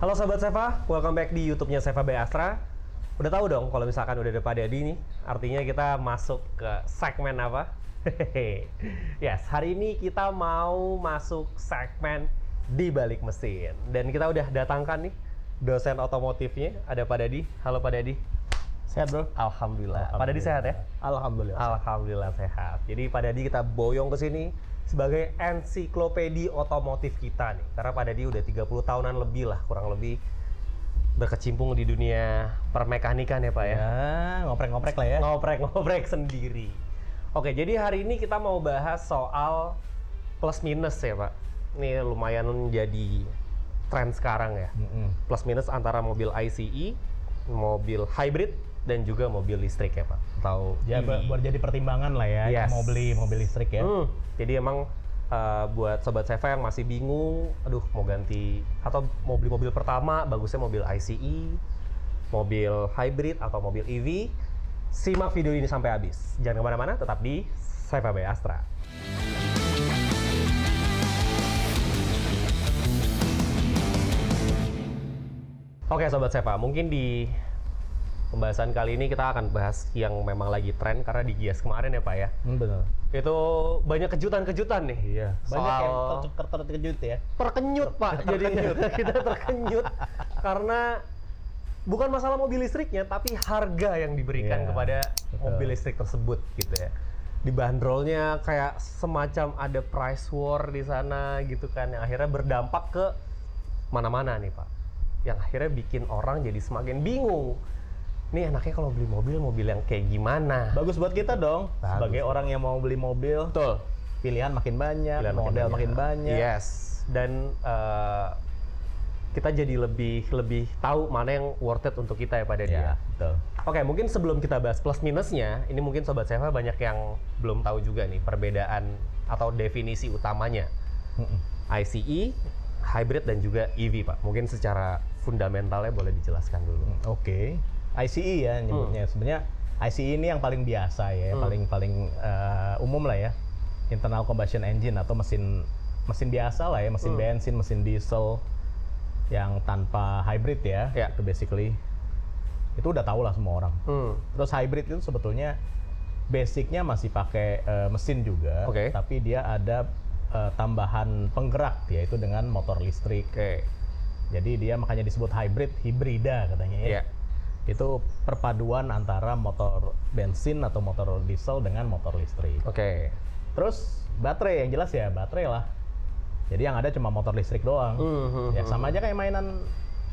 Halo Sobat Seva, welcome back di YouTube-nya Seva by Astra. Udah tahu dong kalau misalkan udah ada Pak Dadi nih, artinya kita masuk ke segmen apa? Yes, hari ini kita mau masuk segmen di balik mesin. Dan kita udah datangkan nih dosen otomotifnya, ada Pak Dadi. Halo Pak Dadi. Sehat bro? Alhamdulillah. Pak Dadi sehat ya? Alhamdulillah. Alhamdulillah sehat. Jadi Pak Dadi kita boyong ke sini sebagai ensiklopedi otomotif kita nih. Karena Pak Dadi udah 30 tahunan lebih lah, kurang lebih berkecimpung di dunia permekanikan ya Pak ya? Ya, ngoprek-ngoprek lah ya. Ngoprek-ngoprek sendiri. Oke, jadi hari ini kita mau bahas soal plus minus ya Pak. Ini lumayan jadi tren sekarang ya. Plus minus antara mobil ICE, mobil hybrid, dan juga mobil listrik ya Pak, atau Ya, EV. buat jadi pertimbangan lah ya, Yes. mau beli mobil listrik ya. Jadi emang buat Sobat Seva yang masih bingung, aduh mau ganti, atau mau beli mobil pertama, bagusnya mobil ICE, mobil hybrid, atau mobil EV, simak video ini sampai habis. Jangan kemana-mana, tetap di Seva by Astra. Oke Sobat Seva, mungkin di pembahasan kali ini kita akan bahas yang memang lagi tren karena di Gias kemarin ya Pak ya. Benar. Itu banyak kejutan-kejutan nih. Iya. Banyak Soal yang terkejut ya. terkenyut Pak. Jadi kita terkenyut karena bukan masalah mobil listriknya, tapi harga yang diberikan Iya, kepada betul. mobil listrik tersebut gitu ya. Dibanderolnya kayak semacam ada price war di sana gitu kan, yang akhirnya berdampak ke mana-mana nih Pak. Yang akhirnya bikin orang jadi semakin bingung. Nih enaknya kalau beli mobil yang kayak gimana? Bagus buat kita dong. Bagus. Sebagai orang yang mau beli mobil, Betul. pilihan makin banyak, Pilihan model makin banyak. Yes. Dan kita jadi lebih tahu mana yang worth it untuk kita ya pada dia. Iya, betul. Oke, mungkin sebelum kita bahas plus minusnya, ini mungkin Sobat Seva banyak yang belum tahu juga nih perbedaan atau definisi utamanya. ICE, hybrid, dan juga EV Pak. Mungkin secara fundamentalnya boleh dijelaskan dulu. Oke. ICE ya nyebutnya. Sebenarnya ICE ini yang paling biasa ya, paling umum lah ya. Internal combustion engine atau mesin biasa lah ya, mesin bensin, mesin diesel yang tanpa hybrid ya. Ya. Itu basically itu udah tahu lah semua orang. Terus hybrid itu sebetulnya basicnya masih pakai mesin juga, Oke. tapi dia ada tambahan penggerak yaitu dengan motor listrik. Oke. Jadi dia makanya disebut hybrid, hibrida katanya ya. Iya. Itu perpaduan antara motor bensin atau motor diesel dengan motor listrik. Oke. Terus baterai, yang jelas ya baterai lah. Jadi yang ada cuma motor listrik doang. Ya sama aja kayak mainan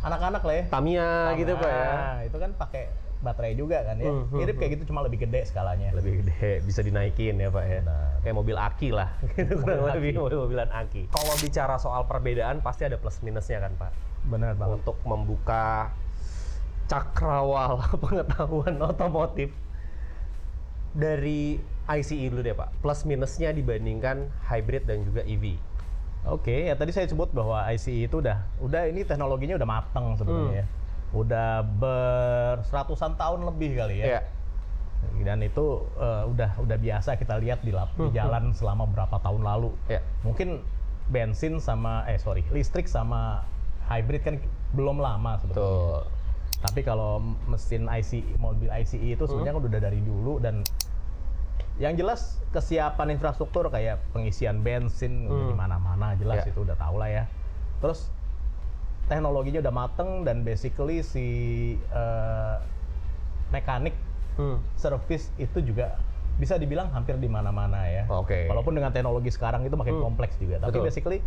anak-anak lah ya. Tamiya gitu Pak ya. Itu kan pakai baterai juga kan ya. Mirip kayak gitu, cuma lebih gede skalanya. Lebih gede, bisa dinaikin ya Pak ya. Benar. Kayak mobil aki lah, gitu kurang Mobil lebih aki. mobil-mobilan aki. Kalau bicara soal perbedaan pasti ada plus minusnya kan Pak. Benar banget. Untuk membuka cakrawala pengetahuan otomotif dari ICE dulu deh Pak. Plus minusnya dibandingkan hybrid dan juga EV. Oke, ya tadi saya sebut bahwa ICE itu udah ini teknologinya udah mateng sebenarnya ya. Udah berseratusan tahun lebih kali ya. Iya. Dan itu udah biasa kita lihat di jalan selama berapa tahun lalu. Iya. Mungkin bensin listrik sama hybrid kan belum lama sebetulnya. Betul. Tapi kalau mesin ICE, mobil ICE itu sebenarnya kan udah dari dulu, dan yang jelas kesiapan infrastruktur kayak pengisian bensin di mana-mana jelas Ya. itu udah tahu lah ya. Terus teknologinya udah mateng dan basically si mekanik service itu juga bisa dibilang hampir di mana-mana ya. Oke. Walaupun dengan teknologi sekarang itu makin kompleks juga, tapi Betul. basically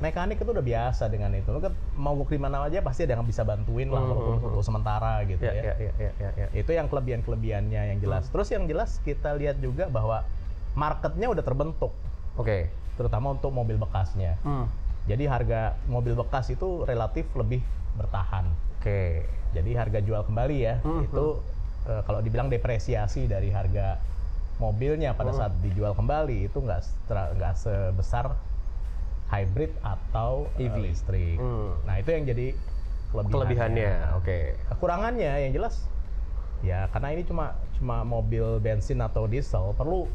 mekanik itu udah biasa dengan itu. Lu kan mau di mana aja pasti ada yang bisa bantuin lah walaupun untuk sementara gitu ya. Iya. Itu yang kelebihan-kelebihannya yang jelas. Terus yang jelas kita lihat juga bahwa marketnya udah terbentuk, Oke. terutama untuk mobil bekasnya. Jadi harga mobil bekas itu relatif lebih bertahan. Oke. Jadi harga jual kembali ya, itu kalau dibilang depresiasi dari harga mobilnya pada saat dijual kembali itu nggak sebesar hybrid atau EV. listrik. Nah itu yang jadi Kelebihannya. Oke. Kekurangannya yang jelas ya karena ini cuma mobil bensin atau diesel, perlu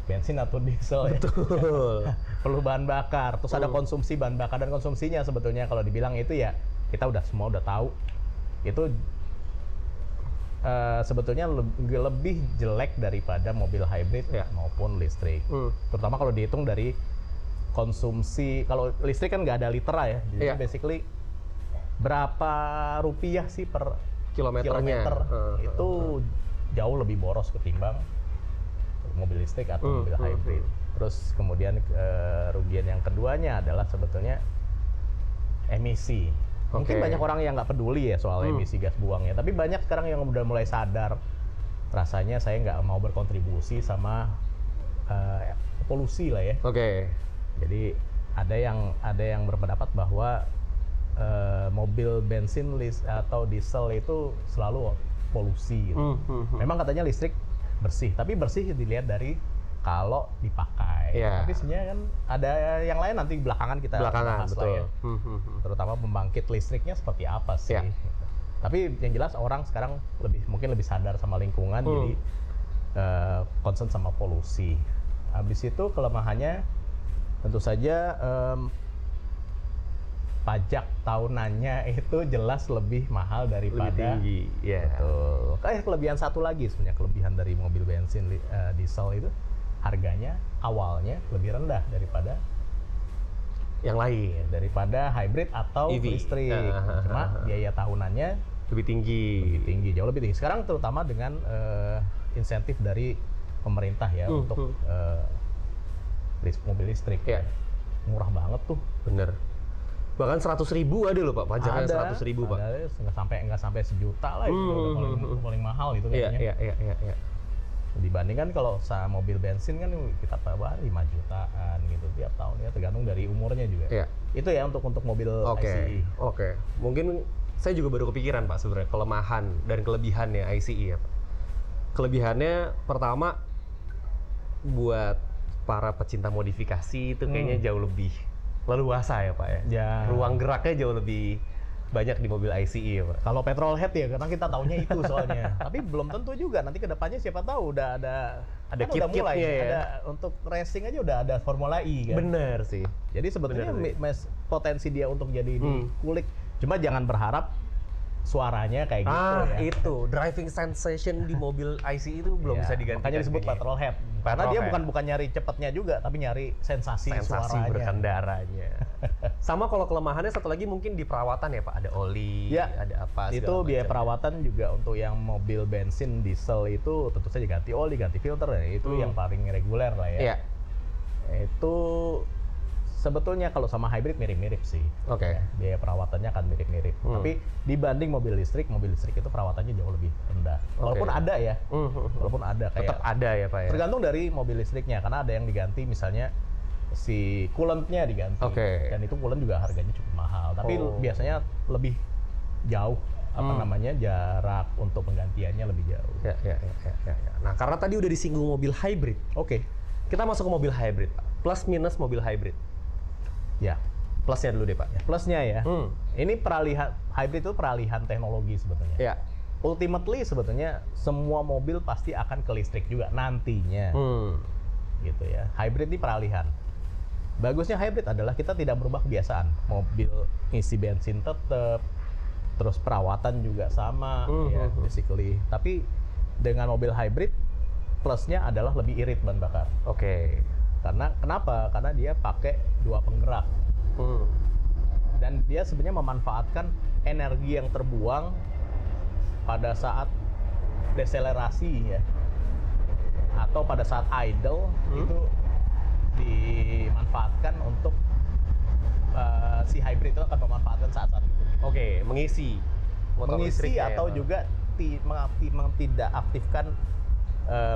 bensin atau diesel ya. Betul. Perlu bahan bakar, terus ada konsumsi bahan bakar, dan konsumsinya sebetulnya kalau dibilang itu ya kita semua udah tahu itu sebetulnya lebih jelek daripada mobil hybrid maupun listrik. Terutama kalau dihitung dari konsumsi, kalau listrik kan nggak ada litera ya, jadi basically berapa rupiah sih per Kilometernya. kilometer itu jauh lebih boros ketimbang mobil listrik atau mobil hybrid. Terus kemudian kerugian yang keduanya adalah sebetulnya emisi. Mungkin banyak orang yang nggak peduli ya soal emisi gas buangnya, tapi banyak sekarang yang udah mulai sadar, rasanya saya nggak mau berkontribusi sama polusi lah ya. Jadi ada yang berpendapat bahwa mobil bensin atau diesel itu selalu polusi gitu. Memang katanya listrik bersih, tapi bersih dilihat dari kalau dipakai. Tapi sebenarnya kan ada yang lain nanti belakangan kita bahas lah ya. Terutama pembangkit listriknya seperti apa sih. Tapi yang jelas orang sekarang mungkin lebih sadar sama lingkungan, jadi concern sama polusi. Habis itu kelemahannya tentu saja pajak tahunannya itu jelas lebih mahal daripada tinggi. Betul. Kelebihan satu lagi sebenarnya, kelebihan dari mobil bensin diesel itu harganya awalnya lebih rendah daripada yang lain, daripada hybrid atau EV. listrik. Cuma biaya tahunannya lebih tinggi, jauh lebih tinggi. Sekarang terutama dengan insentif dari pemerintah ya untuk mobil listrik. Murah banget tuh. Bener. Bahkan 100.000 ada loh Pak, pajaknya 100.000 Pak. Nggak sampai sejuta lah, itu udah paling mahal itu kayaknya. Iya. Dibandingkan kalau mobil bensin kan kita tambah 5 jutaan gitu tiap tahun ya, tergantung dari umurnya juga. Itu ya untuk mobil ICE. Mungkin saya juga baru kepikiran Pak sebenarnya kelemahan dan kelebihannya ICE ya Pak. Kelebihannya pertama buat para pecinta modifikasi itu kayaknya jauh lebih leluasa ya Pak ya. Ruang geraknya jauh lebih banyak di mobil ICE ya Pak. Kalau petrolhead ya, karena kita taunya itu soalnya. Tapi belum tentu juga, nanti kedepannya siapa tahu udah ada kit-kitnya ya. Ada untuk racing aja udah ada Formula E kan. Bener sih. Jadi sebetulnya potensi dia untuk jadi dikulik. Cuma jangan berharap suaranya kayak gitu ya. Itu driving sensation di mobil ICE itu belum bisa digantikan. Makanya disebut petrolhead. Karena dia bukan nyari cepatnya juga, tapi nyari sensasi suaranya. Berkendaranya. Sama kalau kelemahannya satu lagi mungkin di perawatan ya Pak, ada oli, ada apa. Itu biaya perawatan juga untuk yang mobil bensin, diesel itu tentu saja ganti oli, ganti filter, itu yang paling reguler lah ya. Itu sebetulnya kalau sama hybrid mirip-mirip sih. Biaya perawatannya akan mirip-mirip. Tapi dibanding mobil listrik itu perawatannya jauh lebih rendah. Walaupun ada ya. Walaupun ada kayak tetap ada ya Pak ya. Tergantung dari mobil listriknya, karena ada yang diganti misalnya si coolantnya diganti. Dan itu coolant juga harganya cukup mahal. Tapi biasanya lebih jauh jarak untuk penggantiannya lebih jauh. Nah, karena tadi udah disinggung mobil hybrid. Kita masuk ke mobil hybrid, Pak. Plus minus mobil hybrid. Plusnya dulu deh Pak. Plusnya ya. Ini hybrid itu peralihan teknologi sebetulnya. Ultimately sebetulnya semua mobil pasti akan ke listrik juga nantinya. Gitu ya. Hybrid ini peralihan. Bagusnya hybrid adalah kita tidak berubah kebiasaan. Mobil isi bensin tetap, terus perawatan juga sama ya basically. Tapi dengan mobil hybrid plusnya adalah lebih irit bahan bakar. Kenapa? Karena dia pakai dua penggerak. Dan dia sebenarnya memanfaatkan energi yang terbuang pada saat deselerasi ya. Atau pada saat idle itu dimanfaatkan untuk si hybrid itu akan memanfaatkan saat-saat itu. Mengisi atau juga tidak aktifkan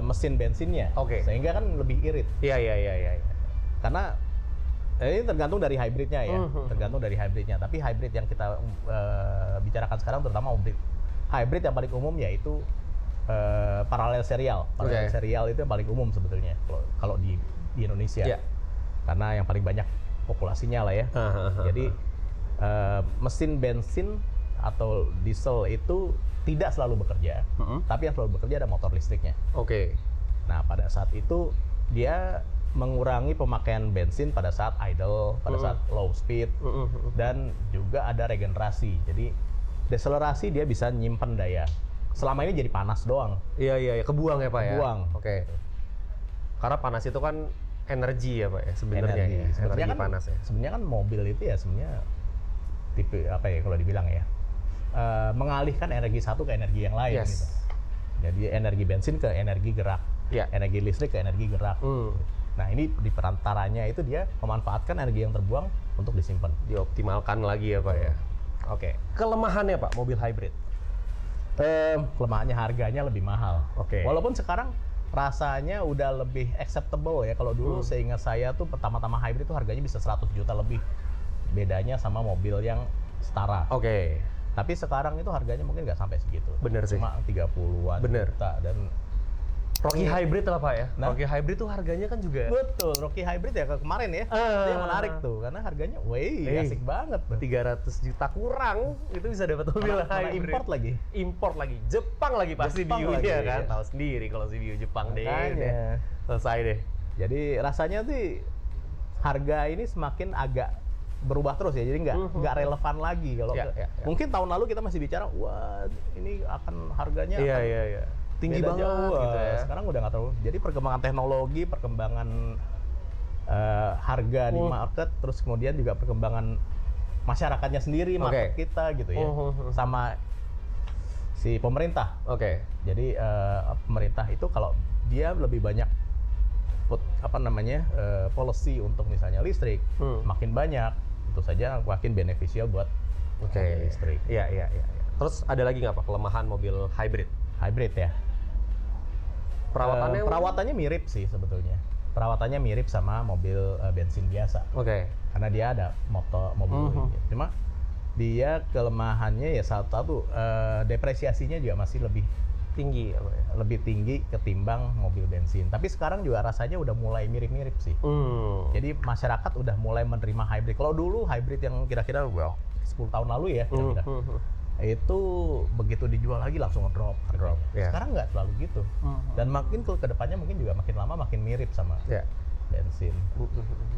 mesin bensinnya, sehingga kan lebih irit. Karena ini tergantung dari hybridnya ya, Tapi hybrid yang kita bicarakan sekarang terutama hybrid yang paling umum yaitu paralel serial. Paralel serial itu yang paling umum sebetulnya kalau di Indonesia. Karena yang paling banyak populasinya lah ya. Jadi mesin bensin atau diesel itu tidak selalu bekerja, tapi yang selalu bekerja ada motor listriknya. Oke. Nah, pada saat itu dia mengurangi pemakaian bensin pada saat idle, pada saat low speed, dan juga ada regenerasi. Jadi deselerasi dia bisa nyimpen daya. Selama ini jadi panas doang. Iya, kebuang ya Pak ya? Kebuang. Oke. Karena panas itu kan energi ya Pak ya sebenarnya ya. Sebenarnya Energi kan, panas ya. sebenarnya kan mobil itu ya sebenarnya tipe apa ya kalau dibilang ya, mengalihkan energi satu ke energi yang lain Yes. gitu. Jadi energi bensin ke energi gerak, energi listrik ke energi gerak. Nah ini di perantaranya itu dia memanfaatkan energi yang terbuang untuk disimpan. Dioptimalkan lagi ya Pak ya. Oke. Kelemahannya Pak mobil hybrid? Kelemahannya harganya lebih mahal. Oke. Walaupun sekarang rasanya udah lebih acceptable ya. Kalau dulu seingat saya tuh pertama-tama hybrid tuh harganya bisa 100 juta lebih. Bedanya sama mobil yang setara. Oke. Tapi sekarang itu harganya mungkin nggak sampai segitu. Bener sih. Cuma 30-an juta. Dan Rocky Hybrid lah Pak ya? Nah. Rocky Hybrid tuh harganya kan juga betul, Rocky Hybrid ya kemarin ya. Itu yang menarik tuh, karena harganya asik banget tuh. 300 juta kurang, itu bisa dapat mobil Malah hybrid. import lagi. Import lagi. Jepang lagi pasti Jepang CBU-nya lagi, kan? ya. Tahu sendiri kalau CBU Jepang deh. Makanya. Selesai deh. Jadi rasanya sih harga ini semakin agak berubah terus ya, jadi nggak relevan lagi kalau mungkin tahun lalu kita masih bicara wah ini akan harganya Iya. Tinggi beda banget jauh, gitu ya. Sekarang udah nggak terlalu. Jadi perkembangan teknologi, perkembangan harga di market, terus kemudian juga perkembangan masyarakatnya sendiri, market kita gitu ya, sama si pemerintah. Oke. Jadi pemerintah itu kalau dia lebih banyak policy untuk misalnya listrik, makin banyak, tentu saja makin beneficial buat mobil listrik. Iya. Terus ada lagi nggak Pak kelemahan mobil hybrid? Hybrid ya. Perawatannya mirip sih sebetulnya. Perawatannya mirip sama mobil bensin biasa. Oke. Karena dia ada mobil. Cuma dia kelemahannya ya satu depresiasinya juga masih lebih tinggi ya Pak ya? Lebih tinggi ketimbang mobil bensin. Tapi sekarang juga rasanya udah mulai mirip-mirip sih. Jadi masyarakat udah mulai menerima hybrid. Kalau dulu hybrid yang kira-kira 10 tahun lalu ya kira-kira. Itu begitu dijual lagi langsung drop. Sekarang nggak selalu gitu. Dan makin ke depannya mungkin juga makin lama makin mirip sama bensin.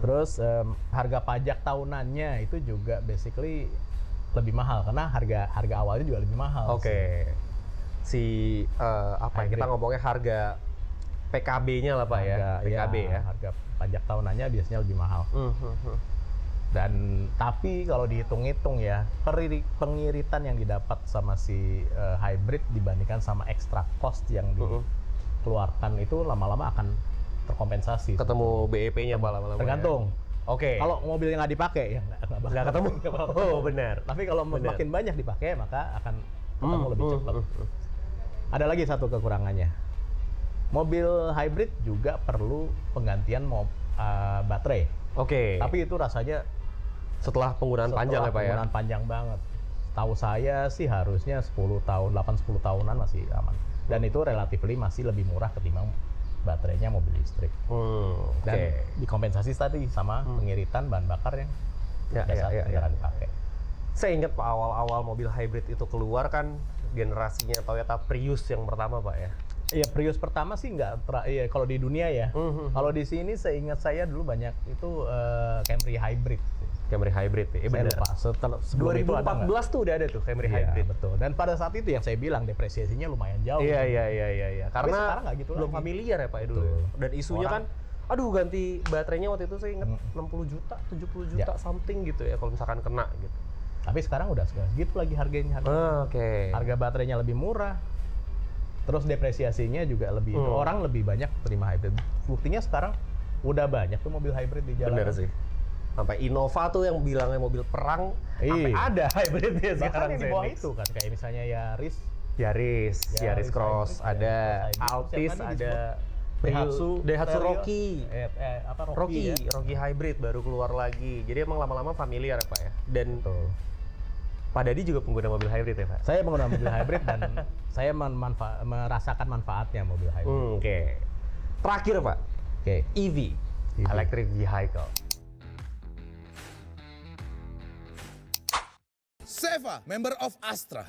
Terus harga pajak tahunannya itu juga basically lebih mahal karena harga awalnya juga lebih mahal. Oke. Kita ngomongnya harga PKB-nya lah Pak ya. PKB ya. Harga pajak tahunannya biasanya lebih mahal. Dan tapi kalau dihitung-hitung ya, pengiritan yang didapat sama si hybrid dibandingkan sama extra cost yang dikeluarkan itu lama-lama akan terkompensasi. Ketemu BEP-nya Pak lama-lama. Tergantung. Oke. Kalau mobilnya nggak dipakai ya nggak ketemu. Oh benar. Tapi kalau makin banyak dipakai maka akan ketemu lebih cepat. Ada lagi satu kekurangannya. Mobil hybrid juga perlu penggantian baterai. Oke. Tapi itu rasanya setelah penggunaan panjang ya Pak ya? Penggunaan panjang banget. Tahu saya sih harusnya 10 tahunan masih aman. Dan itu relatively masih lebih murah ketimbang baterainya mobil listrik. Dan dikompensasi tadi sama pengiritan bahan bakar yang jarang dipakai. Saya ingat Pak awal-awal mobil hybrid itu keluar kan generasinya Toyota Prius yang pertama Pak ya? Iya, Prius pertama sih kalau di dunia ya. Kalau di sini seingat saya dulu banyak itu Camry hybrid. Camry hybrid ya, benar. 2014 tuh udah ada tuh Camry hybrid. Betul. Dan pada saat itu yang saya bilang depresiasinya lumayan jauh. Iya. Tapi Karena sekarang nggak gitu belum lagi. familiar ya Pak ya dulu. Dan isunya kan, aduh ganti baterainya waktu itu saya ingat 60 juta, 70 juta something gitu ya kalau misalkan kena gitu. Tapi sekarang udah segitu lagi harganya. Harga baterainya lebih murah. Terus depresiasinya juga lebih, orang lebih banyak terima hybrid. Buktinya sekarang udah banyak tuh mobil hybrid di jalan. Bener sih. Sampai Innova tuh yang bilangnya mobil perang, sampai ada hybridnya sekarang. Bahkan yang di bawah itu kan, kayak misalnya Yaris Cross, hybrid, ada hybrid. Altis, ada Daihatsu Rocky. Rocky ya? hybrid baru keluar lagi. Jadi emang lama-lama familiar ya Pak ya. Dan Pak Dadi juga pengguna mobil hybrid ya Pak? Saya pengguna mobil hybrid dan saya merasakan manfaatnya mobil hybrid. Oke. Terakhir Pak, EV, electric vehicle. SEVA, member of Astra.